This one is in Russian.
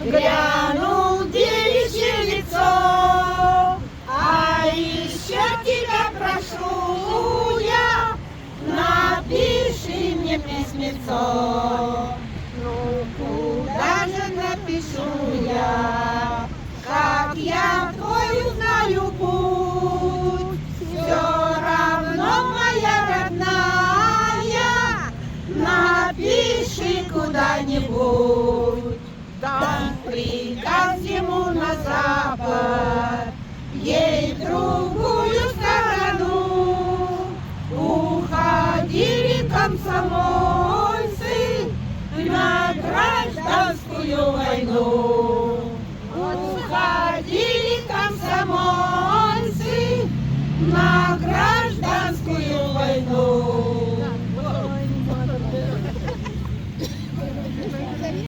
Глянул девичье лицо, а еще тебя прошу я, напиши мне письмецо. Ну, куда же напишу я, как я твой узнаю путь? Все равно, моя родная, напиши куда-нибудь. Там приказ ему на запад.